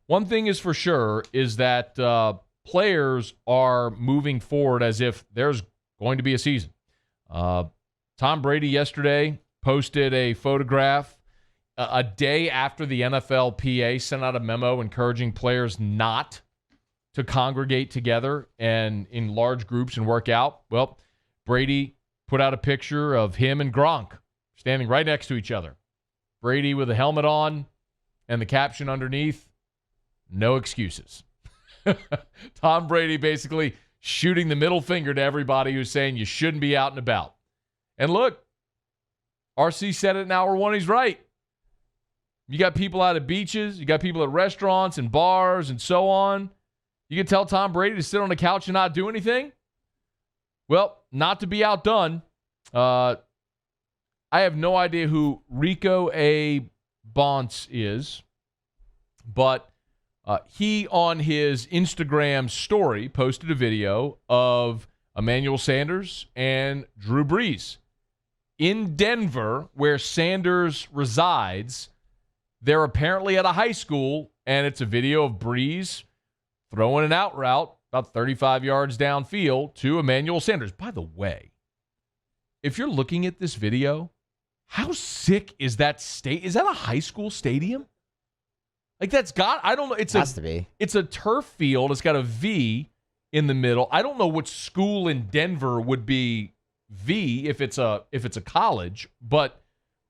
One thing is for sure is that players are moving forward as if there's going to be a season. Tom Brady yesterday posted a photograph a day after the NFLPA sent out a memo encouraging players not to congregate together and in large groups and work out. Well, Brady put out a picture of him and Gronk standing right next to each other. Brady with a helmet on and the caption underneath, "No excuses." Tom Brady basically shooting the middle finger to everybody who's saying you shouldn't be out and about. And look, RC said it in hour one. He's right. You got people out at beaches. You got people at restaurants and bars and so on. You can tell Tom Brady to sit on the couch and not do anything. Well, not to be outdone, I have no idea who Rico A. Bonce is, but he on his Instagram story posted a video of Emmanuel Sanders and Drew Brees. In Denver, where Sanders resides, they're apparently at a high school, and it's a video of Brees throwing an out route about 35 yards downfield to Emmanuel Sanders. By the way, if you're looking at this video, how sick is that state? Is that a high school stadium? Like I don't know. It has to be. It's a turf field. It's got a V in the middle. I don't know which school in Denver would be V if it's a college, but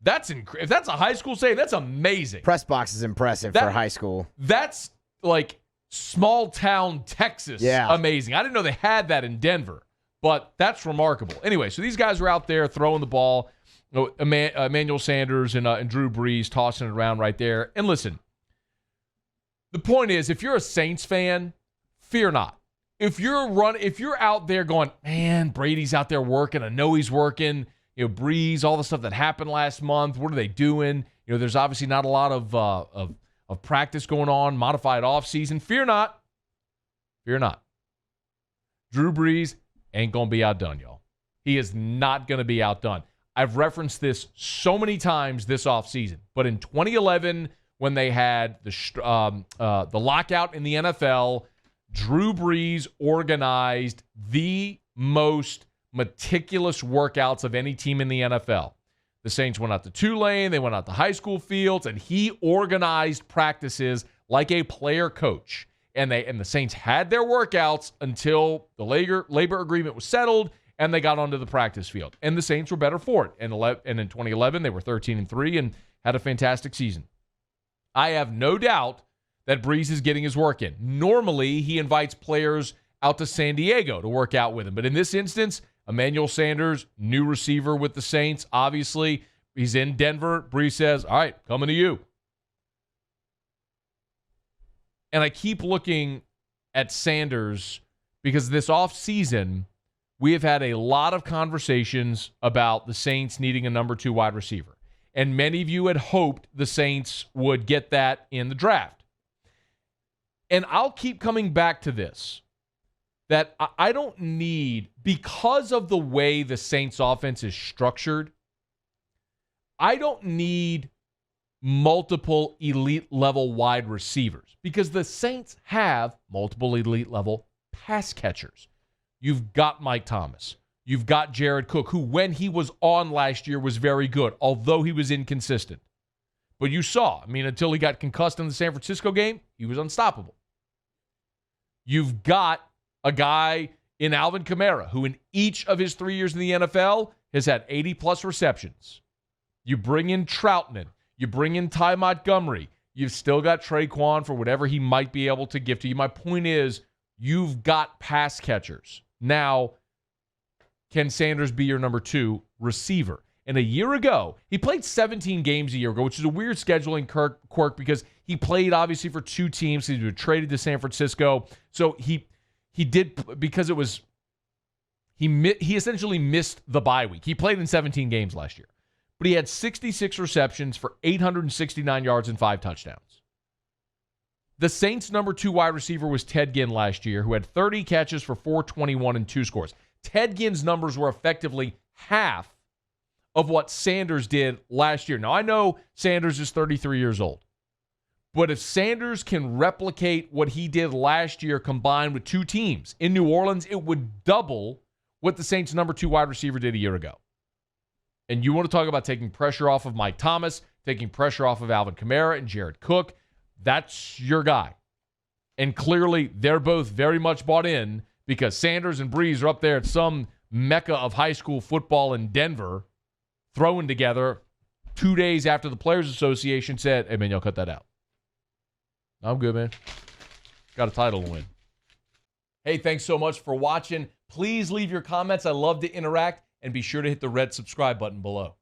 if that's a high school stadium, that's amazing. Press box is impressive for high school. That's like small town Texas. Yeah. Amazing. I didn't know they had that in Denver, but that's remarkable. Anyway, so these guys are out there throwing the ball. Emmanuel Sanders and Drew Brees tossing it around right there. And listen, the point is, if you're a Saints fan, fear not. If you're out there going, man, Brady's out there working. I know he's working. Brees, all the stuff that happened last month. What are they doing? There's obviously not a lot of practice going on, modified offseason. Fear not. Fear not. Drew Brees ain't going to be outdone, y'all. He is not going to be outdone. I've referenced this so many times this offseason, but in 2011, when they had the lockout in the NFL, Drew Brees organized the most meticulous workouts of any team in the NFL. The Saints went out to Tulane, they went out to high school fields, and he organized practices like a player coach. And the Saints had their workouts until the labor agreement was settled, and they got onto the practice field. And the Saints were better for it. And in 2011, they were 13-3 and had a fantastic season. I have no doubt that Brees is getting his work in. Normally, he invites players out to San Diego to work out with him. But in this instance, Emmanuel Sanders, new receiver with the Saints, obviously, he's in Denver. Brees says, all right, coming to you. And I keep looking at Sanders because this offseason, we have had a lot of conversations about the Saints needing a number 2 wide receiver. And many of you had hoped the Saints would get that in the draft. And I'll keep coming back to this, that I don't need, because of the way the Saints offense is structured, I don't need multiple elite level wide receivers because the Saints have multiple elite level pass catchers. You've got Mike Thomas. You've got Jared Cook, who when he was on last year was very good, although he was inconsistent. But you saw, until he got concussed in the San Francisco game, he was unstoppable. You've got a guy in Alvin Kamara, who in each of his 3 years in the NFL has had 80-plus receptions. You bring in Troutman. You bring in Ty Montgomery. You've still got Traquan for whatever he might be able to give to you. My point is, you've got pass catchers. Now, can Sanders be your number 2 receiver? And a year ago, he played 17 games a year ago, which is a weird scheduling quirk because he played obviously for 2 teams. He was traded to San Francisco. So he did, because it was, he essentially missed the bye week. He played in 17 games last year. But he had 66 receptions for 869 yards and 5 touchdowns. The Saints' number 2 wide receiver was Ted Ginn last year, who had 30 catches for 421 and 2 scores. Ted Ginn's numbers were effectively half of what Sanders did last year. Now, I know Sanders is 33 years old, But if Sanders can replicate what he did last year combined with two teams in New Orleans, it would double what the Saints' number 2 wide receiver did a year ago. And you want to talk about taking pressure off of Mike Thomas, taking pressure off of Alvin Kamara and Jared Cook. That's your guy. And clearly, they're both very much bought in because Sanders and Brees are up there at some mecca of high school football in Denver, throwing together 2 days after the Players Association said, hey, man, y'all cut that out. I'm good, man. Got a title to win. Hey, thanks so much for watching. Please leave your comments. I love to interact. And be sure to hit the red subscribe button below.